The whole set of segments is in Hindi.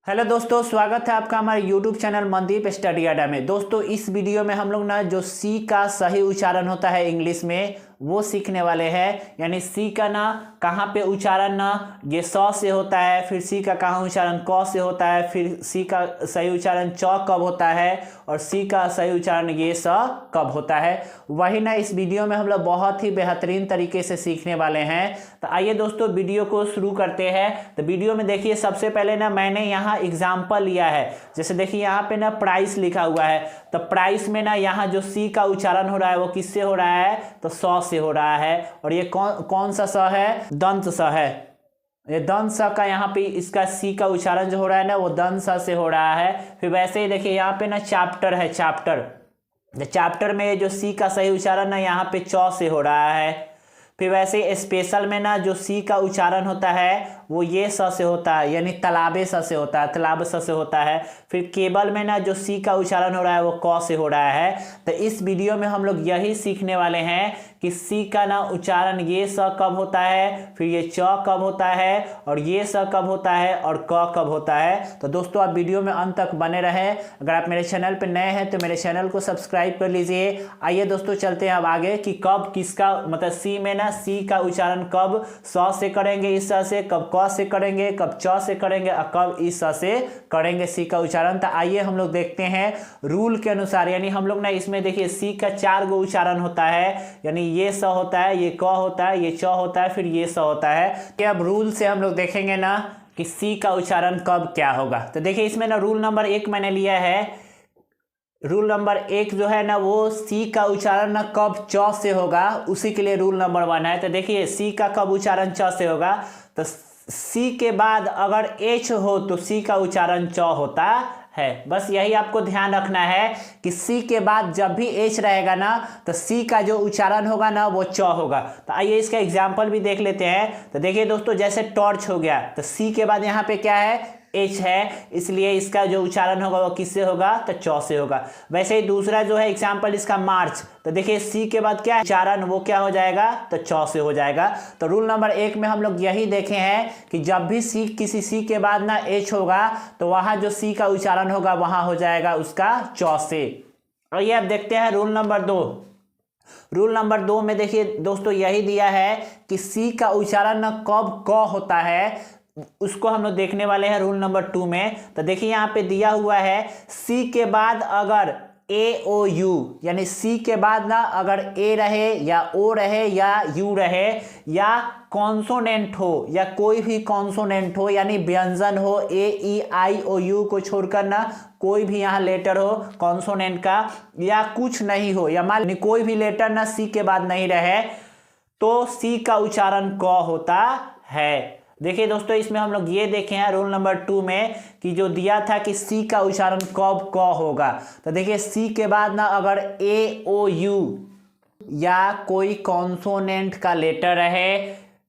हेलो दोस्तों, स्वागत है आपका हमारे YouTube चैनल मनदीप स्टडी अड्डा में। दोस्तों इस वीडियो में हम लोग ना जो सी का सही उच्चारण होता है इंग्लिश में वो सीखने वाले हैं। यानी सी का ना कहाँ पे उच्चारण ना ये स से होता है, फिर सी का कहाँ उच्चारण क से होता है, फिर सी का सही उच्चारण च कब होता है और सी का सही उच्चारण ये स कब होता है, वही ना इस वीडियो में हम लोग बहुत ही बेहतरीन तरीके से सीखने वाले हैं। तो आइए दोस्तों वीडियो को शुरू करते हैं। तो वीडियो में देखिए सबसे पहले ना मैंने यहाँ एग्जाम्पल लिया है। जैसे देखिए यहाँ पे ना प्राइस लिखा हुआ है, तो प्राइस में ना यहाँ जो सी का उच्चारण हो रहा है वो किससे हो रहा है, तो स से हो रहा है। और ये कौन सा स है, दंत स है। ये दंत स का यहाँ पे इसका सी का उच्चारण जो हो रहा है ना वो दंत स से हो रहा है। फिर वैसे ही देखिए यहाँ पे ना चैप्टर है, चैप्टर में जो सी का सही उच्चारण ना यहाँ पे च से हो रहा है। फिर वैसे स्पेशल में ना जो सी का उच्चारण होता है वो ये स से होता है, यानी तालाबे स से होता है, तालाब स से होता है। फिर केबल में ना जो सी का उच्चारण हो रहा है वो क से हो रहा है। तो इस वीडियो में हम लोग यही सीखने वाले हैं कि सी का ना उच्चारण ये स कब होता है, फिर ये च कब होता है और ये स कब होता है और क कब होता है। तो दोस्तों आप वीडियो में अंत तक बने रहे। अगर आप मेरे चैनल पर नए हैं तो मेरे चैनल को सब्सक्राइब कर लीजिए। आइए दोस्तों चलते हैं अब आगे कि कब किसका मतलब सी में ना सी का उच्चारण कब स से करेंगे इस स से, कब क से करेंगे, कब च से करेंगे और कब इस स से करेंगे सी का उच्चारण। तो आइए हम लोग देखते हैं रूल के अनुसार। यानी हम लोग ना इसमें देखिए सी का 4 गो उच्चारण होता है, यानी ये स होता है, ये क होता है, ये च होता है, फिर ये स होता है। कि अब रूल से हम लोग देखेंगे ना कि सी का उच्चारण कब क्या होगा। तो देखिए इसमें ना रूल नंबर 1 मैंने लिया है। रूल नंबर 1 जो है ना वो सी का उच्चारण ना कब च से होगा, उसी के लिए रूल नंबर 1 है। तो देखिए सी का कब उच्चारण च से होगा, तो सी के बाद अगर एच हो तो सी का उच्चारण च होता है। बस यही आपको ध्यान रखना है कि सी के बाद जब भी एच रहेगा ना तो सी का जो उच्चारण होगा ना वो च होगा। तो आइए इसका एग्जाम्पल भी देख लेते हैं। तो देखिए दोस्तों जैसे टॉर्च हो गया तो सी के बाद यहाँ पे क्या है, एच है, इसलिए इसका जो उच्चारण होगा वो किससे होगा, तो च से होगा। वैसे ही दूसरा जो है एग्जाम्पल इसका मार्च, तो देखिए सी के बाद क्या है उच्चारण, वो क्या हो जाएगा, तो च से हो जाएगा। तो रूल नंबर 1 में हम लोग यही देखे हैं कि जब भी सी किसी सी के बाद ना एच होगा तो वहां जो सी का उच्चारण होगा वहां हो जाएगा उसका च से। और ये अब देखते हैं रूल नंबर 2। रूल नंबर 2 में देखिए दोस्तों यही दिया है कि सी का उच्चारण ना कब क होता है, उसको हम लोग देखने वाले हैं रूल नंबर 2 में। तो देखिए यहाँ पे दिया हुआ है सी के बाद अगर ए ओ यू, यानी सी के बाद ना अगर ए रहे या ओ रहे या यू रहे या कॉन्सोनेंट हो या कोई भी कॉन्सोनेंट हो, यानी व्यंजन हो, ए ई आई ओ यू को छोड़कर ना कोई भी यहाँ लेटर हो कॉन्सोनेंट का, या कुछ नहीं हो, या मान ली कोई भी लेटर ना सी के बाद नहीं रहे तो सी का उच्चारण क होता है। देखिए दोस्तों इसमें हम लोग ये देखे हैं रूल नंबर 2 में कि जो दिया था कि सी का उच्चारण कब क होगा। तो देखिए सी के बाद ना अगर ए ओ यू या कोई कॉन्सोनेंट का लेटर रहे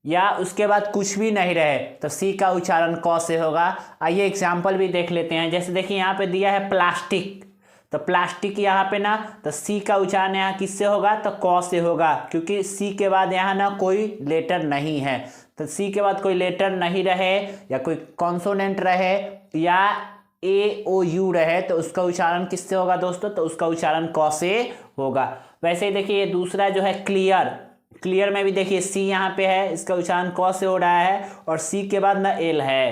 या उसके बाद कुछ भी नहीं रहे तो सी का उच्चारण क से होगा। आइए एग्जाम्पल भी देख लेते हैं। जैसे देखिए यहाँ पे दिया है प्लास्टिक, तो प्लास्टिक यहाँ पे ना तो सी का उच्चारण यहाँ किससे होगा, तो क से होगा, क्योंकि सी के बाद यहाँ ना कोई लेटर नहीं है। तो सी के बाद कोई लेटर नहीं रहे या कोई कॉन्सोनेंट रहे या ए ओ यू रहे तो उसका उच्चारण किससे होगा दोस्तों, तो उसका उच्चारण क से होगा। वैसे ही देखिए ये दूसरा जो है क्लियर में भी देखिए सी यहाँ पे है, इसका उच्चारण क से हो रहा है और सी के बाद ना एल है,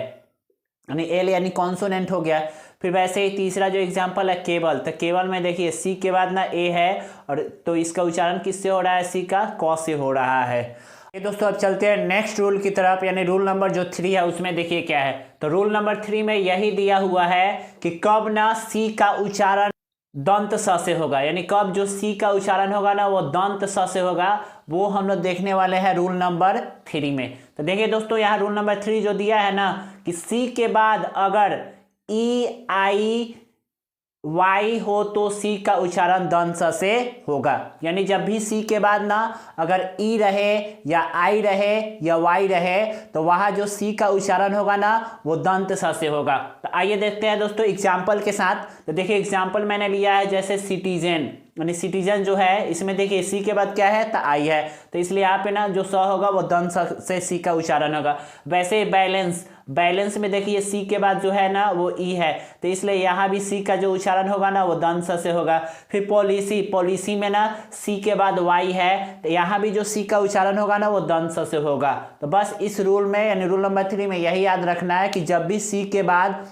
यानी एल यानी कॉन्सोनेंट हो गया। फिर वैसे ही तीसरा जो एग्जांपल है केबल, तो केबल में देखिए सी के बाद ना ए है और तो इसका उच्चारण किससे हो रहा है, सी का क से हो रहा है। ये दोस्तों अब चलते हैं नेक्स्ट रूल की तरफ, यानी रूल नंबर जो 3 है उसमें देखिए क्या है। तो रूल नंबर 3 में यही दिया हुआ है कि कब ना सी का उच्चारण दंत स से होगा, यानी कब जो सी का उच्चारण होगा ना वो दंत स से होगा, वो हम लोग देखने वाले हैं रूल नंबर 3 में। तो देखिए दोस्तों यहाँ रूल नंबर 3 जो दिया है ना कि सी के बाद अगर ई आई वाई हो तो सी का उच्चारण दंत स से होगा। यानी जब भी सी के बाद ना अगर ई रहे या आई रहे या वाई रहे तो वहाँ जो सी का उच्चारण होगा ना वो दंत स से होगा। तो आइए देखते हैं दोस्तों एग्जाम्पल के साथ। तो देखिए एग्जाम्पल मैंने लिया है जैसे सिटीजन, यानी सिटीजन जो है इसमें देखिए सी के बाद क्या है, तो आई है, तो इसलिए यहाँ पे ना जो स होगा वो दंत स से सी का उच्चारण होगा। वैसे बैलेंस, बैलेंस में देखिए सी के बाद जो है ना वो ई है, तो इसलिए यहाँ भी सी का जो उच्चारण होगा ना वो दंत स से होगा। फिर पॉलिसी, पॉलिसी में ना सी के बाद वाई है, तो यहाँ भी जो सी का उच्चारण होगा ना वो दंत स से होगा। तो बस इस रूल में यानी रूल नंबर 3 में यही याद रखना है कि जब भी सी के बाद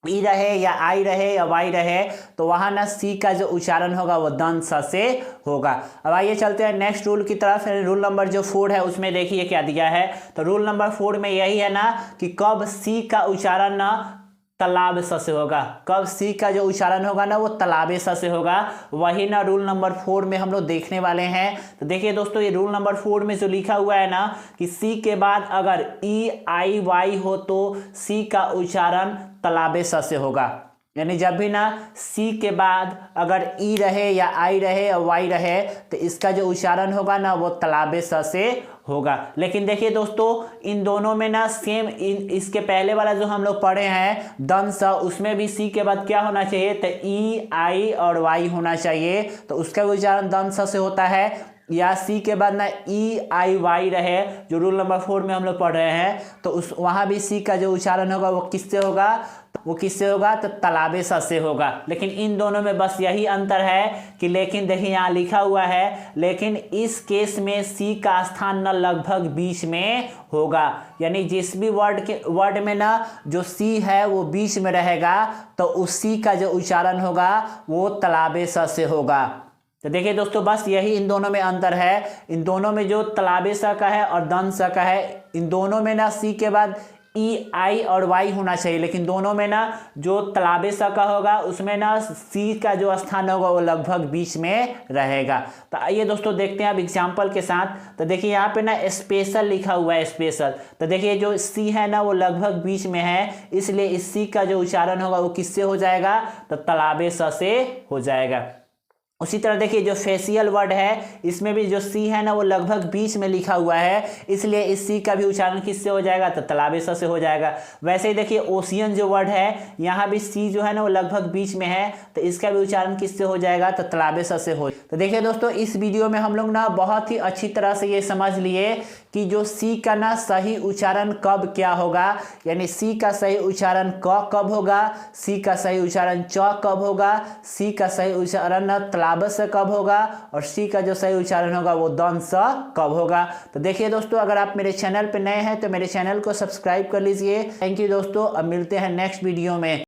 ई रहे या आई रहे या वाई रहे तो वहाँ ना सी का जो उच्चारण होगा वो दंत स से होगा। अब आइए चलते हैं नेक्स्ट रूल की तरफ। रूल नंबर जो 4 है उसमें देखिए क्या दिया है। तो रूल नंबर 4 में यही है ना कि कब सी का उच्चारण ना तालाब स से होगा, कब सी का जो उच्चारण होगा ना वो तालाबे स से होगा, वही ना रूल नंबर 4 में हम लोग देखने वाले हैं। तो देखिए दोस्तों, ये रूल नंबर 4 में जो लिखा हुआ है ना कि सी के बाद अगर ई आई वाई हो तो सी का उच्चारण तालाबे स से होगा। यानी जब भी ना सी के बाद अगर ई रहे या आई रहे या वाई रहे तो इसका जो उच्चारण होगा ना वो तालाबे स से होगा। लेकिन देखिए दोस्तों, इन दोनों में ना सेम इसके पहले वाला जो हम लोग पढ़े हैं दंत स, उसमें भी सी के बाद क्या होना चाहिए, तो ई आई और वाई होना चाहिए, तो उसका उच्चारण दंत स से होता है। या सी के बाद ना ई आई वाई रहे जो रूल नंबर 4 में हम लोग पढ़ रहे हैं, तो उस वहाँ भी सी का जो उच्चारण होगा वो किससे होगा, वो किससे होगा, तो तालाबे स से होगा। लेकिन इन दोनों में बस यही अंतर है कि लेकिन देखिए यहाँ लिखा हुआ है, लेकिन इस केस में सी का स्थान ना लगभग बीच में होगा। यानी जिस भी वर्ड में ना जो सी है वो बीच में रहेगा तो उस सी का जो उच्चारण होगा वो तालाबे स से होगा। तो देखिए दोस्तों, बस यही इन दोनों में अंतर है। इन दोनों में जो तालाबे स का है और दंत स का है, इन दोनों में ना सी के बाद ई आई और वाई होना चाहिए, लेकिन दोनों में ना जो तालाबे स का होगा उसमें ना सी का जो स्थान होगा वो लगभग बीच में रहेगा। तो आइए दोस्तों देखते हैं अब एग्जाम्पल के साथ। तो देखिए यहाँ पे ना स्पेशल लिखा हुआ है, स्पेशल। तो देखिए जो सी है ना वो लगभग बीच में है, इसलिए इस सी का जो उच्चारण होगा वो किससे हो जाएगा, तो तालाबे स से हो जाएगा। उसी तरह देखिए जो फेशियल वर्ड है इसमें भी जो सी है ना वो लगभग बीच में लिखा हुआ है, इसलिए इस सी का भी उच्चारण किससे हो जाएगा, तो तालाबे स से हो जाएगा। वैसे ही देखिए ओशियन जो वर्ड है यहाँ भी सी जो है ना वो लगभग बीच में है, तो इसका भी उच्चारण किससे हो जाएगा, तो तालाबे स से हो। तो देखिए दोस्तों, इस वीडियो में हम लोग ना बहुत ही अच्छी तरह से ये समझ लिए कि जो सी का ना सही उच्चारण कब क्या होगा, यानी सी का सही उच्चारण क कब होगा, सी का सही उच्चारण च कब होगा, सी का सही उच्चारण ना तालाबे से कब होगा, और सी का जो सही उच्चारण होगा वो दंत स कब होगा। तो देखिए दोस्तों, अगर आप मेरे चैनल पे नए हैं तो मेरे चैनल को सब्सक्राइब कर लीजिए। थैंक यू दोस्तों, अब मिलते हैं नेक्स्ट वीडियो में।